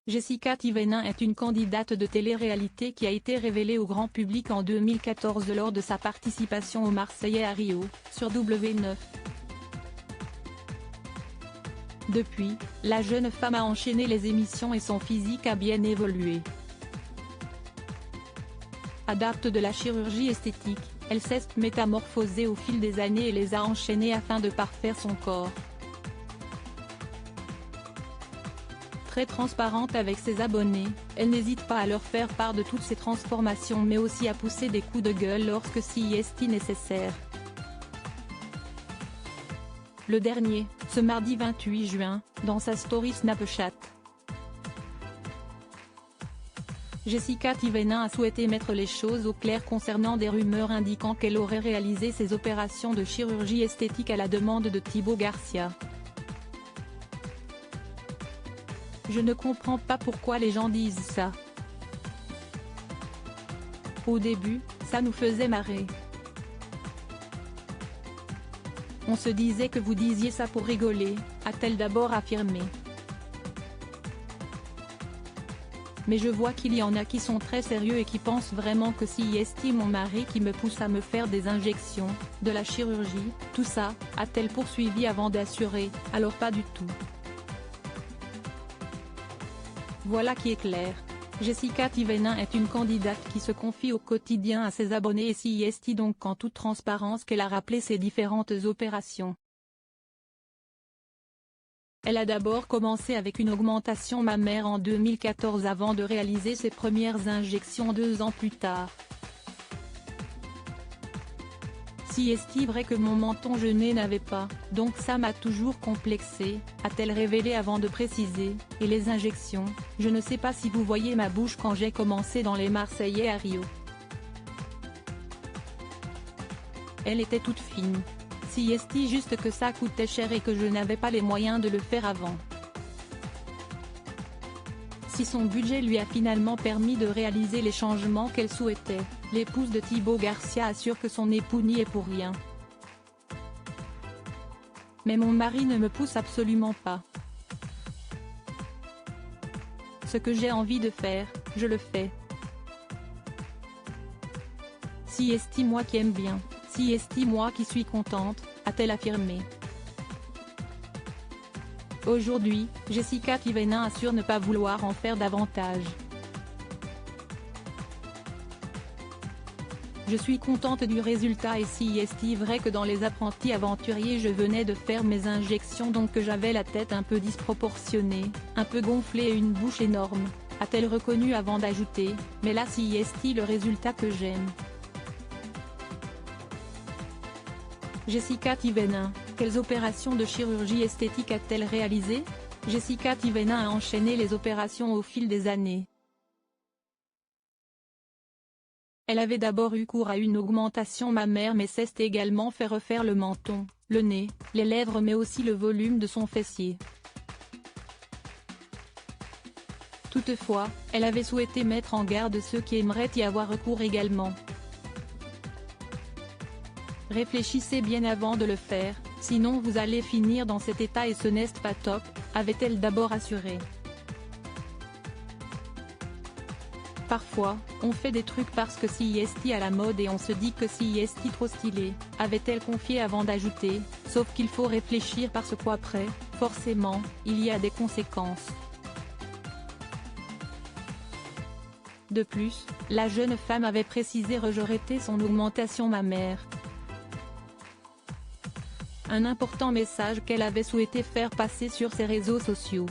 Jessica Thévenin est une candidate de télé-réalité qui a été révélée au grand public en 2014 lors de sa participation aux Marseillais à Rio, sur W9. Depuis, la jeune femme a enchaîné les émissions et son physique a bien évolué. Adepte de la chirurgie esthétique, elle s'est métamorphosée au fil des années et les a enchaînées afin de parfaire son corps. Très transparente avec ses abonnés, elle n'hésite pas à leur faire part de toutes ses transformations mais aussi à pousser des coups de gueule lorsque c'est nécessaire. Le dernier, ce mardi 28 juin, dans sa story Snapchat. Jessica Thévenin a souhaité mettre les choses au clair concernant des rumeurs indiquant qu'elle aurait réalisé ses opérations de chirurgie esthétique à la demande de Thibaut Garcia. Je ne comprends pas pourquoi les gens disent ça. Au début, ça nous faisait marrer. On se disait que vous disiez ça pour rigoler, a-t-elle d'abord affirmé. Mais je vois qu'il y en a qui sont très sérieux et qui pensent vraiment que c'est mon mari qui me pousse à me faire des injections, de la chirurgie, tout ça, a-t-elle poursuivi avant d'assurer, alors pas du tout. Voilà qui est clair. Jessica Thévenin est une candidate qui se confie au quotidien à ses abonnés et c'est donc en toute transparence qu'elle a rappelé ses différentes opérations. Elle a d'abord commencé avec une augmentation mammaire en 2014 avant de réaliser ses premières injections 2 ans plus tard. C'est vrai que mon menton je n'avais pas, donc ça m'a toujours complexé, a-t-elle révélé avant de préciser, et les injections, je ne sais pas si vous voyez ma bouche quand j'ai commencé dans les Marseillais à Rio. Elle était toute fine. C'est juste que ça coûtait cher et que je n'avais pas les moyens de le faire avant. Si son budget lui a finalement permis de réaliser les changements qu'elle souhaitait, l'épouse de Thibaut Garcia assure que son époux n'y est pour rien. Mais mon mari ne me pousse absolument pas. Ce que j'ai envie de faire, je le fais. C'est moi qui aime bien, c'est moi qui suis contente, a-t-elle affirmé. Aujourd'hui, Jessica Thévenin assure ne pas vouloir en faire davantage. Je suis contente du résultat et c'est vrai que dans Les Apprentis Aventuriers je venais de faire mes injections donc j'avais la tête un peu disproportionnée, un peu gonflée et une bouche énorme, a-t-elle reconnu avant d'ajouter, mais là c'est le résultat que j'aime. Jessica Thévenin, quelles opérations de chirurgie esthétique a-t-elle réalisées? Jessica Thévenin a enchaîné les opérations au fil des années. Elle avait d'abord eu cours à une augmentation mammaire mais s'est également fait refaire le menton, le nez, les lèvres mais aussi le volume de son fessier. Toutefois, elle avait souhaité mettre en garde ceux qui aimeraient y avoir recours également. Réfléchissez bien avant de le faire, sinon vous allez finir dans cet état et ce n'est pas top, avait-elle d'abord assuré. Parfois, on fait des trucs parce que c'est à la mode et on se dit que c'est trop stylé, avait-elle confié avant d'ajouter, sauf qu'il faut réfléchir parce qu'après, forcément, il y a des conséquences. De plus, la jeune femme avait précisé regretter son augmentation mammaire. Un important message qu'elle avait souhaité faire passer sur ses réseaux sociaux.